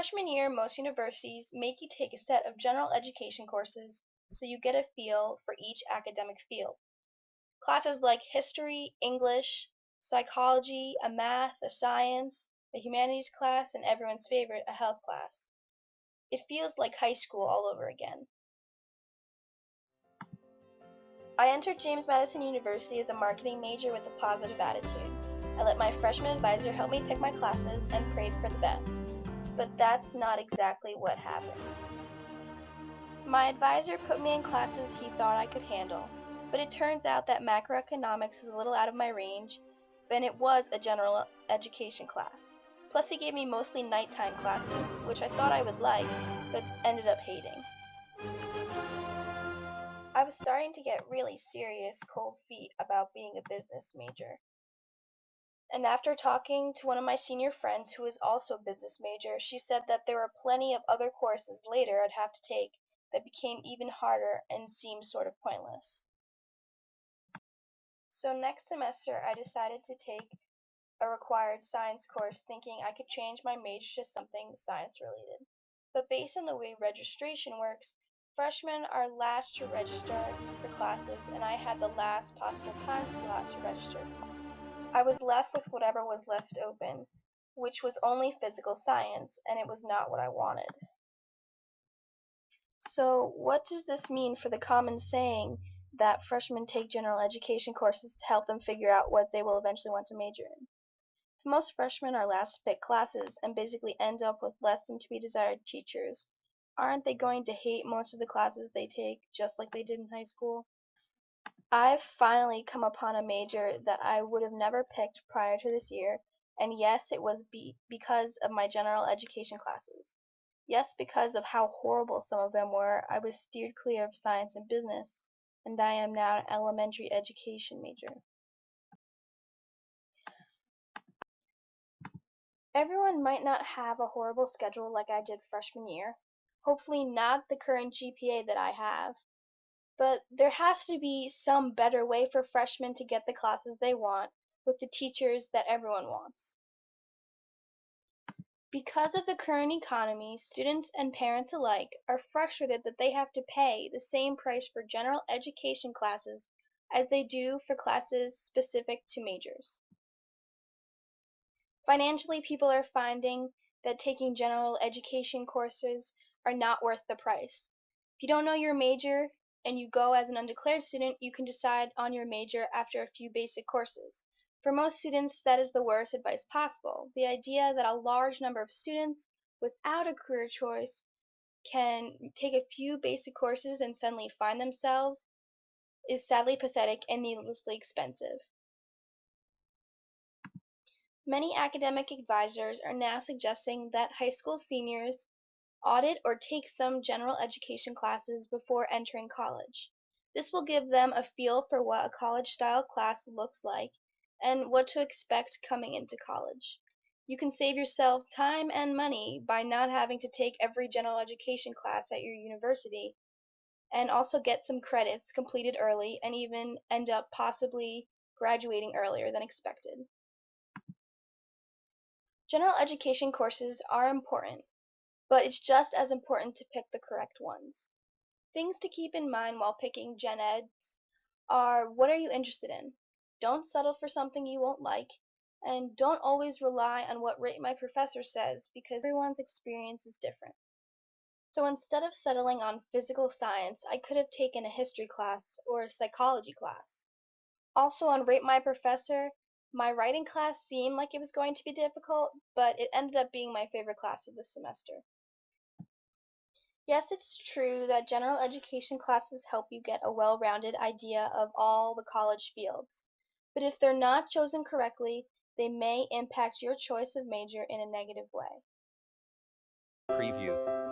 freshman year, most universities make you take a set of general education courses so you get a feel for each academic field. Classes like history, English, psychology, a math, a science, a humanities class, and everyone's favorite, a health class. It feels like high school all over again. I entered James Madison University as a marketing major with a positive attitude. I let my freshman advisor help me pick my classes and prayed for the best. But that's not exactly what happened. My advisor put me in classes he thought I could handle, but it turns out that macroeconomics is a little out of my range, and it was a general education class. Plus he gave me mostly nighttime classes, which I thought I would like, but ended up hating. I was starting to get really serious cold feet about being a business major. And after talking to one of my senior friends who was also a business major, she said that there were plenty of other courses later I'd have to take that became even harder and seemed sort of pointless. So next semester I decided to take a required science course thinking I could change my major to something science related. But based on the way registration works, freshmen are last to register for classes and I had the last possible time slot to register. I was left with whatever was left open, which was only physical science, and it was not what I wanted. So what does this mean for the common saying that freshmen take general education courses to help them figure out what they will eventually want to major in? If most freshmen are last to pick classes and basically end up with less than to be desired teachers, aren't they going to hate most of the classes they take just like they did in high school? I've finally come upon a major that I would have never picked prior to this year, and yes, it was because of my general education classes. Yes, because of how horrible some of them were, I was steered clear of science and business, and I am now an elementary education major. Everyone might not have a horrible schedule like I did freshman year, hopefully not the current GPA that I have, but there has to be some better way for freshmen to get the classes they want with the teachers that everyone wants. Because of the current economy, students and parents alike are frustrated that they have to pay the same price for general education classes as they do for classes specific to majors. Financially, people are finding that taking general education courses are not worth the price. If you don't know your major and you go as an undeclared student, you can decide on your major after a few basic courses. For most students, that is the worst advice possible. The idea that a large number of students without a career choice can take a few basic courses and suddenly find themselves is sadly pathetic and needlessly expensive. Many academic advisors are now suggesting that high school seniors audit or take some general education classes before entering college. This will give them a feel for what a college-style class looks like and what to expect coming into college. You can save yourself time and money by not having to take every general education class at your university, and also get some credits completed early and even end up possibly graduating earlier than expected. General education courses are important, but it's just as important to pick the correct ones. Things to keep in mind while picking gen eds are: what are you interested in? Don't settle for something you won't like, and don't always rely on what rate my professor says because everyone's experience is different. So instead of settling on physical science, I could have taken a history class or a psychology class. Also on Rate My Professor, my writing class seemed like it was going to be difficult, but it ended up being my favorite class of the semester. Yes, it's true that general education classes help you get a well-rounded idea of all the college fields, but if they're not chosen correctly, they may impact your choice of major in a negative way. Preview.